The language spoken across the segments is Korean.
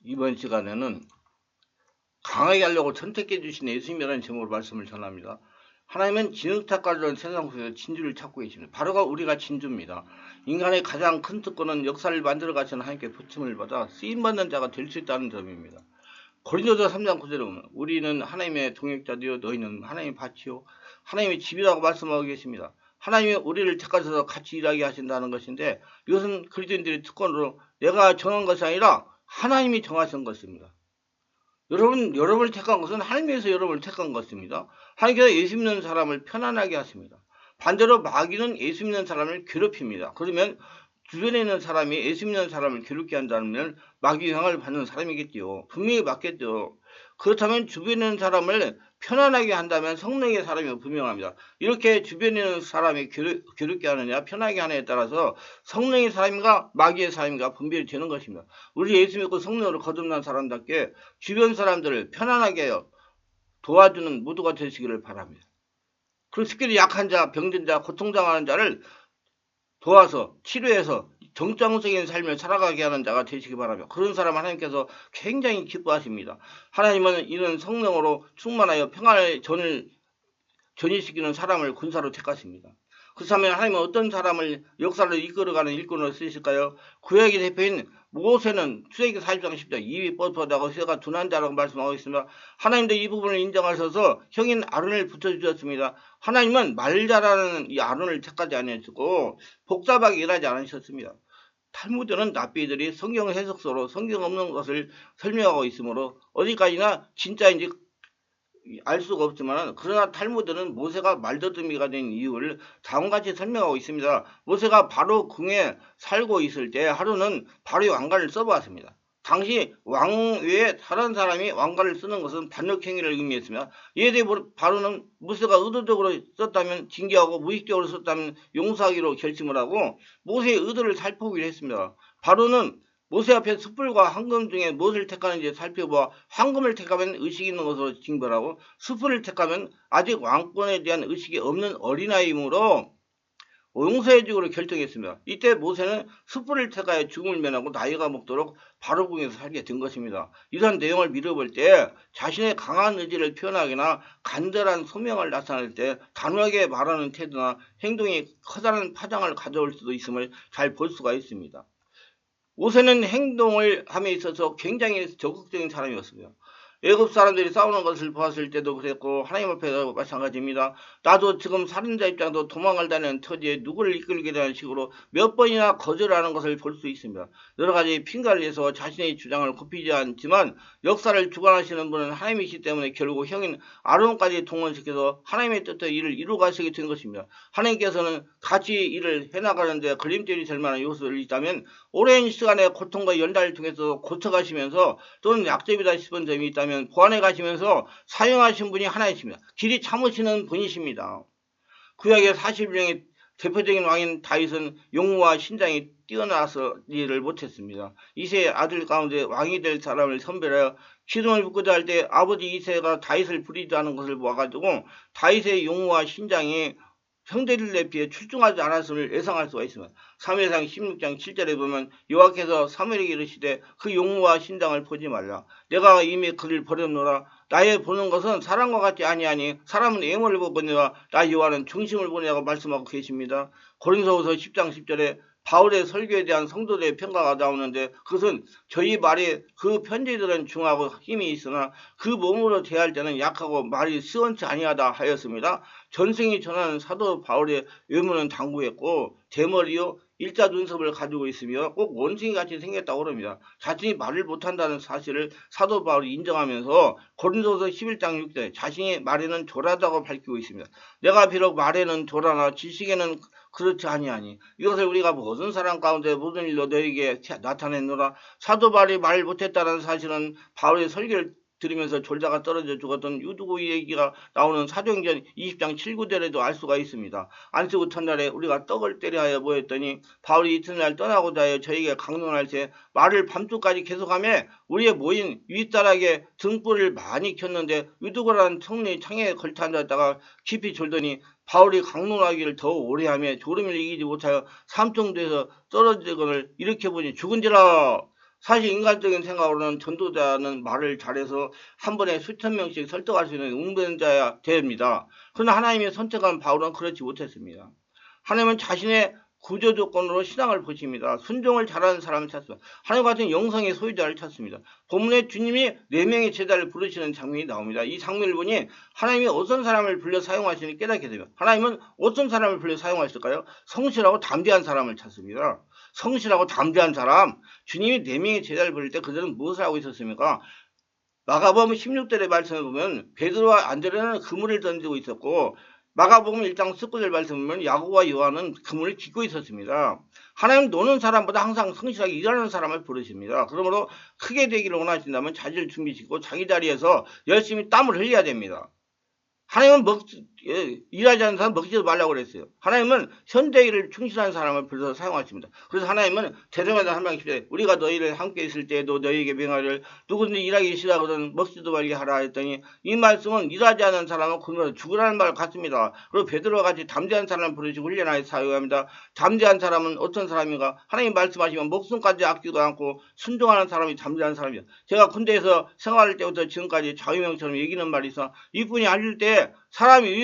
이번 시간에는 강하게 하려고 선택해 주신 예수님이라는 제목으로 말씀을 전합니다. 하나님은 진흙탕가루는 세상 속에서 진주를 찾고 계십니다. 바로가 우리가 진주입니다. 인간의 가장 큰 특권은 역사를 만들어 가시는 하나님께 부침을 받아 쓰임받는 자가 될 수 있다는 점입니다. 고린도서 3장 9절에 보면 우리는 하나님의 동역자되어 너희는 하나님의 밭이요 하나님의 집이라고 말씀하고 계십니다. 하나님이 우리를 택하셔서 같이 일하게 하신다는 것인데, 이것은 그리스도인들의 특권으로 내가 정한 것이 아니라 하나님이 정하신 것입니다. 여러분을 택한 것은 하나님께서 여러분을 택한 것입니다. 하나님께서 예수 믿는 사람을 편안하게 하십니다. 반대로 마귀는 예수 믿는 사람을 괴롭힙니다. 그러면 주변에 있는 사람이 예수 믿는 사람을 괴롭게 한다면 마귀 영향을 받는 사람이겠지요. 분명히 맞겠죠. 그렇다면 주변에 있는 사람을 편안하게 한다면 성령의 사람이 분명합니다. 이렇게 주변에 있는 사람이 괴롭게 하느냐 편하게 하느냐에 따라서 성령의 사람인가 마귀의 사람인가 분별이 되는 것입니다. 우리 예수 믿고 성령으로 거듭난 사람답게 주변 사람들을 편안하게 하여 도와주는 모두가 되시기를 바랍니다. 그리고 특별히 약한 자, 병든 자, 고통당하는 자를 도와서 치료해서 정상적인 삶을 살아가게 하는 자가 되시기 바랍니다. 그런 사람 하나님께서 굉장히 기뻐하십니다. 하나님은 이런 성령으로 충만하여 평안의 전을 전이시키는 사람을 군사로 택하십니다. 그렇다면 하나님은 어떤 사람을 역사를 이끌어가는 일꾼으로 쓰실까요? 구약의 대표인 모세는 출애굽기 40장 10절 입이 뻣뻣하고 쇠가 둔한 자라고 말씀하고 있습니다. 하나님도 이 부분을 인정하셔서 형인 아론을 붙여주셨습니다. 하나님은 말 잘하는 이 아론을 택하지 않으시고 복잡하게 일하지 않으셨습니다. 탈무드는 랍비들이 성경 해석서로 성경 없는 것을 설명하고 있으므로 어디까지나 진짜인지 알 수가 없지만, 그러나 탈무드는 모세가 말더듬이가 된 이유를 다음같이 설명하고 있습니다. 모세가 바로 궁에 살고 있을 때 하루는 바로의 왕관을 써보았습니다. 당시 왕 외에 다른 사람이 왕관을 쓰는 것은 반역행위를 의미했으며, 이에 대해 바로는 모세가 의도적으로 썼다면 징계하고 무의식적으로 썼다면 용서하기로 결심을 하고 모세의 의도를 살펴보기로 했습니다. 바로는 모세 앞에 숯불과 황금 중에 무엇을 택하는지 살펴보아 황금을 택하면 의식이 있는 것으로 징벌하고 숯불을 택하면 아직 왕권에 대한 의식이 없는 어린아이이므로 용서해주기로 결정했습니다. 이때 모세는 숯불을 택하여 죽음을 면하고 나이가 먹도록 바로 궁에서 살게 된 것입니다. 이런 내용을 미뤄볼 때 자신의 강한 의지를 표현하거나 간절한 소명을 나타낼 때 단호하게 말하는 태도나 행동이 커다란 파장을 가져올 수도 있음을 잘 볼 수가 있습니다. 모세는 행동을 함에 있어서 굉장히 적극적인 사람이었습니다. 애굽 사람들이 싸우는 것을 보았을 때도 그랬고 하나님 앞에서 마찬가지입니다. 나도 지금 살인자 입장도 도망을 다니는 터지에 누구를 이끌게 되는 식으로 몇 번이나 거절하는 것을 볼 수 있습니다. 여러 가지 핑계를 내서 자신의 주장을 굽히지 않지만 역사를 주관하시는 분은 하나님이시기 때문에 결국 형인 아론까지 동원시켜서 하나님의 뜻대로 일을 이루어가시게 된 것입니다. 하나님께서는 같이 일을 해나가는데 걸림돌이 될 만한 요소들이 있다면 오랜 시간의 고통과 연단을 통해서 고쳐가시면서 또는 약점이다 싶은 점이 있다면 보완해 가시면서 사용하신 분이 하나이십니다. 길이 참으시는 분이십니다. 구약의 40명의 대표적인 왕인 다윗은 용모와 신장이 뛰어나서 일을 못했습니다. 이세의 아들 가운데 왕이 될 사람을 선별하여 기름을 붓고자 할 때 아버지 이세가 다윗을 부리지 않은 것을 보아가지고 다윗의 용모와 신장이 형제들에 비해 출중하지 않았음을 예상할 수가 있습니다. 사무엘상 16장 7절에 보면 여호와께서 사무엘에게 이르시되 그 용모와 신장을 보지 말라. 내가 이미 그를 버렸노라. 나의 보는 것은 사람과 같지 아니하니 사람은 외모를 보거니와 나 여호와는 중심을 보느냐고 말씀하고 계십니다. 고린도후서 10장 10절에 바울의 설교에 대한 성도들의 평가가 나오는데, 그것은 저희 말에 그 편지들은 중하고 힘이 있으나 그 몸으로 대할 때는 약하고 말이 시원치 아니하다 하였습니다. 전생이 전하는 사도 바울의 외모는 당부했고 대머리요 일자 눈썹을 가지고 있으며 꼭 원숭이같이 생겼다고 합니다. 자신이 말을 못한다는 사실을 사도 바울이 인정하면서 고린도서 11장 6절 자신이 말에는 조라다고 밝히고 있습니다. 내가 비록 말에는 조라나 지식에는 그렇지 아니하니 이것을 우리가 모든 사람 가운데 모든 일로 너에게 나타냈노라. 사도 바울이 말을 못했다는 사실은 바울의 설교를 들으면서 졸다가 떨어져 죽었던 유두고 얘기가 나오는 사도행전 20장 7구절에도 알 수가 있습니다. 안식구 첫날에 우리가 떡을 때려 하여 모였더니 바울이 이튿날 떠나고자 하여 저에게 강론할 때 말을 밤중까지 계속하며 우리의 모인 윗다락에 등불을 많이 켰는데 유두고라는 청년이 창에 걸터 앉았다가 깊이 졸더니 바울이 강론하기를 더 오래 하며 졸음을 이기지 못하여 삼청도에서 떨어지거늘 일으켜보니 죽은지라. 사실 인간적인 생각으로는 전도자는 말을 잘해서 한 번에 수천 명씩 설득할 수 있는 응변자야 됩니다. 그러나 하나님의 선택한 바울은 그렇지 못했습니다. 하나님은 자신의 구조 조건으로 신앙을 보십니다. 순종을 잘하는 사람을 찾습니다. 하나님 같은 영성의 소유자를 찾습니다. 본문에 주님이 4명의 제자를 부르시는 장면이 나옵니다. 이 장면을 보니 하나님이 어떤 사람을 불러 사용하시는지 깨닫게 됩니다. 하나님은 어떤 사람을 불러 사용하실까요? 성실하고 담대한 사람을 찾습니다. 성실하고 담대한 사람. 주님이 4명의 제자를 부를 때 그들은 무엇을 하고 있었습니까? 마가복음 16절의 말씀을 보면 베드로와 안드레는 그물을 던지고 있었고, 마가복음 1장 19절 말씀을 보면 야고보와 요한은 그물을 깃고 있었습니다. 하나님 노는 사람보다 항상 성실하게 일하는 사람을 부르십니다. 그러므로 크게 되기를 원하신다면 자질을 준비시키고 자기 자리에서 열심히 땀을 흘려야 됩니다. 하나님은 일하지 않는 사람 먹지도 말라고 그랬어요. 하나님은 현대일을 충실한 사람을 불러서 사용하십니다. 그래서 하나님은 제자마다 한 명씩 우리가 너희를 함께 있을 때에도 너희에게 명하를 누구든지 일하기 싫어하거든 먹지도 말게 하라 했더니, 이 말씀은 일하지 않는 사람은 굶어 죽으라는 말 같습니다. 그리고 베드로와 같이 담대한 사람을 부르시고 훈련하여 사용합니다. 담대한 사람은 어떤 사람인가? 하나님 말씀하시면 목숨까지 아끼지도 않고 순종하는 사람이 담대한 사람이다. 제가 군대에서 생활할 때부터 지금까지 자유명처럼 얘기는 말이 있어. 이분이 알릴 때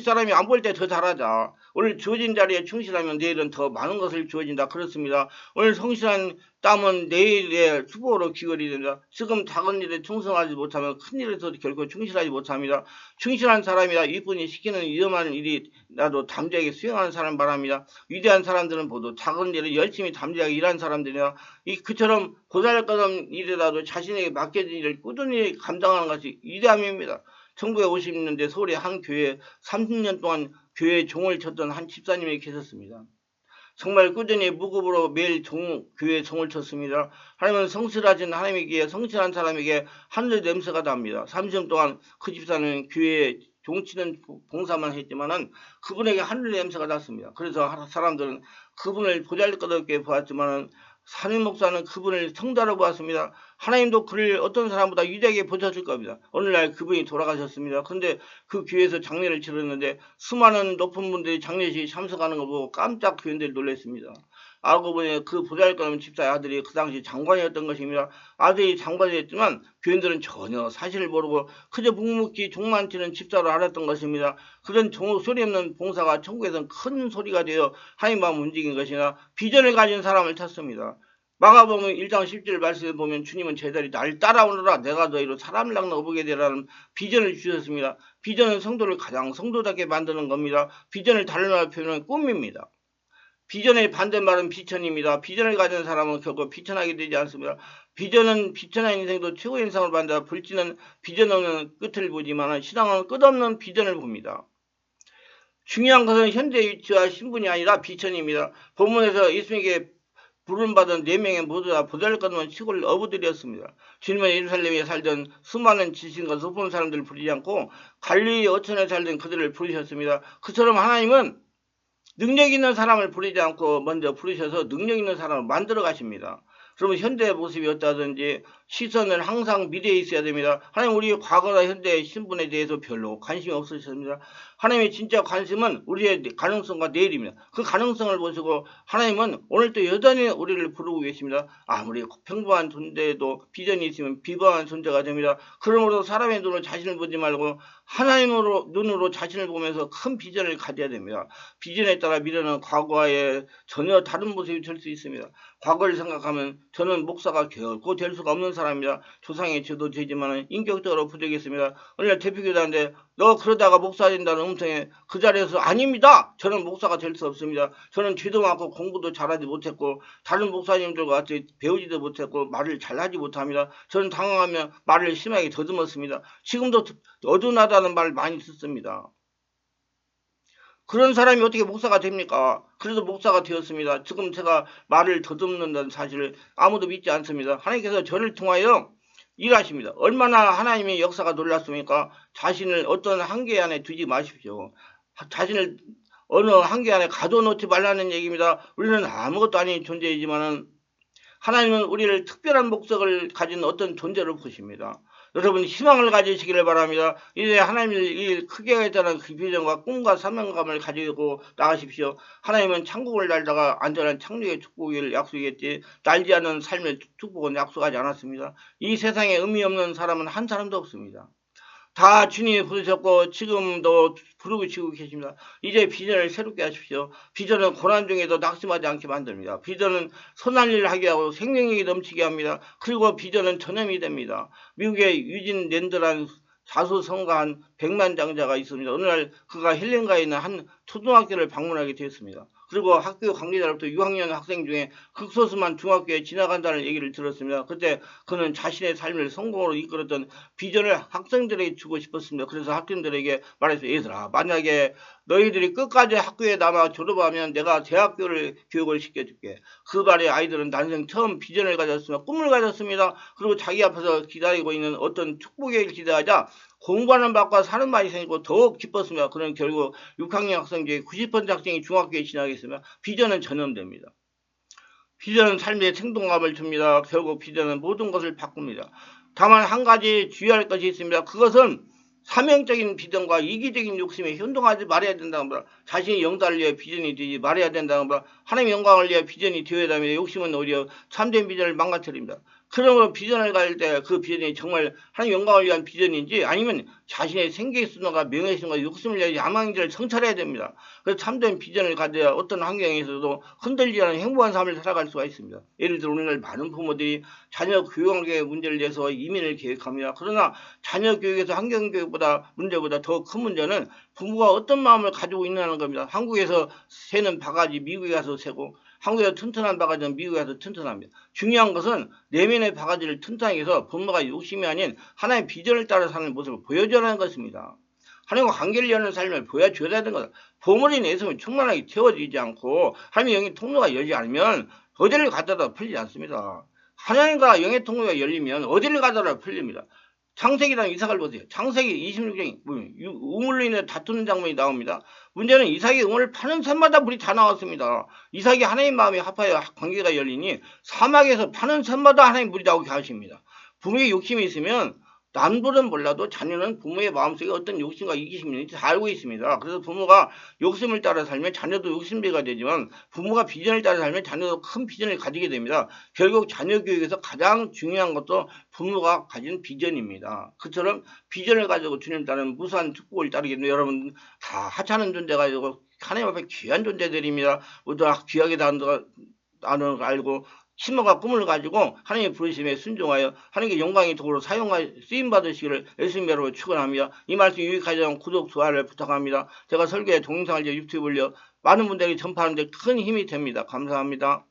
윗사람이 안 볼 때 더 잘하자. 오늘 주어진 자리에 충실하면 내일은 더 많은 것을 주어진다. 그렇습니다. 오늘 성실한 땀은 내일의 수고로 귀걸이 된다. 지금 작은 일에 충성하지 못하면 큰 일에서도 결코 충실하지 못합니다. 충실한 사람이라 이분이 시키는 위험한 일이 나도 담대하게 수행하는 사람 바랍니다. 위대한 사람들은 모두 작은 일에 열심히 담대하게 일하는 사람들이라, 그처럼 고달가던 일이라도 자신에게 맡겨진 일을 꾸준히 감당하는 것이 위대함입니다. 1950년대 서울의 한 교회에 30년 동안 교회에 종을 쳤던 한 집사님이 계셨습니다. 정말 꾸준히 무급으로 매일 교회에 종을 쳤습니다. 하나님은 성실하신 하나님에게, 성실한 사람에게 하늘 냄새가 납니다. 30년 동안 그 집사는 교회에 종치는 봉사만 했지만은 그분에게 하늘 냄새가 났습니다. 그래서 사람들은 그분을 보잘것없게 보았지만은 산임 목사는 그분을 성자로 보았습니다. 하나님도 그를 어떤 사람보다 위대하게 보셨을 겁니다. 오늘날 그분이 돌아가셨습니다. 그런데 그 교회에서 장례를 치렀는데 수많은 높은 분들이 장례식에 참석하는 걸 보고 깜짝 교인들이 놀랐습니다. 알고 보니 그 보잘것없는 집사의 아들이 그 당시 장관이었던 것입니다. 아들이 장관이었지만 교인들은 전혀 사실을 모르고 그저 묵묵히 종만 치는 집사로 알았던 것입니다. 그런 소리 없는 봉사가 천국에서는 큰 소리가 되어 하나님 마음 움직인 것이나 비전을 가진 사람을 찾습니다. 마가복음 1장 10절 말씀을 보면 주님은 제자리 날 따라오너라 내가 너희로 사람을 낚아보게 되라는 비전을 주셨습니다. 비전은 성도를 가장 성도답게 만드는 겁니다. 비전을 다른 말로 표현하면 꿈입니다. 비전의 반대말은 비천입니다. 비전을 가진 사람은 결코 비천하게 되지 않습니다. 비전은 비천한 인생도 최고의 인상을 받는다. 불지는 비전 없는 끝을 보지만 신앙은 끝없는 비전을 봅니다. 중요한 것은 현재 위치와 신분이 아니라 비천입니다. 본문에서 예수님에게 부름받은 4명의 모두 다 보잘것없는 시골 어부들이었습니다. 주님은 예루살렘에 살던 수많은 지식과 높은 사람들을 부르지 않고 갈릴리 어촌에 살던 그들을 부르셨습니다. 그처럼 하나님은 능력 있는 사람을 부르지 않고 먼저 부르셔서 능력 있는 사람을 만들어 가십니다. 그러면 현대의 모습이 어떠하든지 시선은 항상 미래에 있어야 됩니다. 하나님 우리의 과거나 현대의 신분에 대해서 별로 관심이 없으셨습니다. 하나님의 진짜 관심은 우리의 가능성과 내일입니다. 그 가능성을 보시고 하나님은 오늘도 여전히 우리를 부르고 계십니다. 아무리 평범한 존재에도 비전이 있으면 비범한 존재가 됩니다. 그러므로 사람의 눈으로 자신을 보지 말고 하나님으로 눈으로 자신을 보면서 큰 비전을 가져야 됩니다. 비전에 따라 미래는 과거와의 전혀 다른 모습이 될 수 있습니다. 과거를 생각하면 저는 목사가 결코 될 수가 없는 사람입니다. 조상의 죄도 되지만 인격적으로 부족했습니다. 오늘 대표교사인데 너 그러다가 목사 된다는 음성에 그 자리에서 아닙니다. 저는 목사가 될 수 없습니다. 저는 죄도 많고 공부도 잘하지 못했고 다른 목사님들과 같이 배우지도 못했고 말을 잘하지 못합니다. 저는 당황하면 말을 심하게 더듬었습니다. 지금도 어두나다는 말 많이 듣습니다. 그런 사람이 어떻게 목사가 됩니까? 그래서 목사가 되었습니다. 지금 제가 말을 더듬는다는 사실을 아무도 믿지 않습니다. 하나님께서 저를 통하여 일하십니다. 얼마나 하나님의 역사가 놀랐습니까? 자신을 어떤 한계 안에 두지 마십시오. 자신을 어느 한계 안에 가둬놓지 말라는 얘기입니다. 우리는 아무것도 아닌 존재이지만은 하나님은 우리를 특별한 목적을 가진 어떤 존재로 보십니다. 여러분 희망을 가지시기를 바랍니다. 이제 하나님의 일 크게 하겠다는 그 비전과 꿈과 사명감을 가지고 나가십시오. 하나님은 천국을 날다가 안전한 창조의 축복을 약속했지 날지 않은 삶의 축복은 약속하지 않았습니다. 이 세상에 의미 없는 사람은 한 사람도 없습니다. 다 주님이 부르셨고 지금도 부르고 치고 계십니다. 이제 비전을 새롭게 하십시오. 비전은 고난 중에도 낙심하지 않게 만듭니다. 비전은 선한 일을 하게 하고 생명력이 넘치게 합니다. 그리고 비전은 전염이 됩니다. 미국의 유진 랜드라는 자수성가한 백만장자가 있습니다. 어느 날 그가 힐링가에 있는 한 초등학교를 방문하게 되었습니다. 그리고 학교 관계자로부터 6학년 학생 중에 극소수만 중학교에 지나간다는 얘기를 들었습니다. 그때 그는 자신의 삶을 성공으로 이끌었던 비전을 학생들에게 주고 싶었습니다. 그래서 학생들에게 말했어요. 얘들아, 만약에 너희들이 끝까지 학교에 남아 졸업하면 내가 대학교를 교육을 시켜줄게. 그 말에 아이들은 난생 처음 비전을 가졌습니다. 꿈을 가졌습니다. 그리고 자기 앞에서 기다리고 있는 어떤 축복의 일 기대하자 공부하는 맛과 사는 맛이 생기고 더욱 기뻤습니다. 그는 결국 6학년 학생 중에 90% 학생이 중학교에 진학했으며 비전은 전염됩니다. 비전은 삶에 생동감을 줍니다. 결국 비전은 모든 것을 바꿉니다. 다만 한 가지 주의할 것이 있습니다. 그것은 사명적인 비전과 이기적인 욕심에 현동하지 말아야 된다는 겁니다. 자신의 영달을 위해 비전이 되지 말아야 된다는 겁니다. 하나님의 영광을 위해 비전이 되어야 됩니다. 욕심은 오히려 참된 비전을 망가뜨립니다. 그러므로 비전을 가질 때 그 비전이 정말 하나님 영광을 위한 비전인지 아니면 자신의 생계의 순간과 명예심과 욕심을 위해 야망인지를 성찰해야 됩니다. 그래서 참된 비전을 가져야 어떤 환경에서도 흔들리지 않은 행복한 삶을 살아갈 수가 있습니다. 예를 들어 오늘날 많은 부모들이 자녀 교육의 문제를 내서 이민을 계획합니다. 그러나 자녀 교육에서 환경교육보다 문제보다 더 큰 문제는 부모가 어떤 마음을 가지고 있느냐는 겁니다. 한국에서 새는 바가지 미국에 가서 새고 한국에서 튼튼한 바가지는 미국에 가서 튼튼합니다. 중요한 것은 내면의 바가지를 튼튼하게 해서 부모가 욕심이 아닌 하나의 비전을 따라 사는 모습을 보여줘야 하는 것입니다. 하나님과 관계를 여는 삶을 보여줘야 되는 거다. 보물이 내 손에 충만하게 채워지지 않고 하나님의 영의 통로가 열지 않으면 어디를 가더라도 풀리지 않습니다. 하나님과 영의 통로가 열리면 어디를 가더라도 풀립니다. 창세기랑 이삭을 보세요. 창세기 26장에 우물로 인해 다투는 장면이 나옵니다. 문제는 이삭이 우물을 파는 샘마다 물이 다 나왔습니다. 이삭이 하나님 마음에 합하여 관계가 열리니 사막에서 파는 샘마다 하나님 물이 나오게 하십니다. 부모의 욕심이 있으면 남들은 몰라도 자녀는 부모의 마음속에 어떤 욕심과 이기심이 있는지 다 알고 있습니다. 그래서 부모가 욕심을 따라 살면 자녀도 욕심배가 되지만 부모가 비전을 따라 살면 자녀도 큰 비전을 가지게 됩니다. 결국 자녀 교육에서 가장 중요한 것도 부모가 가진 비전입니다. 그처럼 비전을 가지고 주님 따르는 무수한 축복을 따르게 되면 여러분 다 하찮은 존재가 아니고 하나님 앞에 귀한 존재들입니다. 모두 귀하게 나는 걸 알고 심어가 꿈을 가지고 하나님의 부르심에 순종하여 하나님께 영광의 도구로 쓰임 받으시기를 예수님으로 축원합니다. 이 말씀 유익하지 구독, 좋아요를 부탁합니다. 제가 설교에 동영상을 유튜브를 많은 분들에게 전파하는 데 큰 힘이 됩니다. 감사합니다.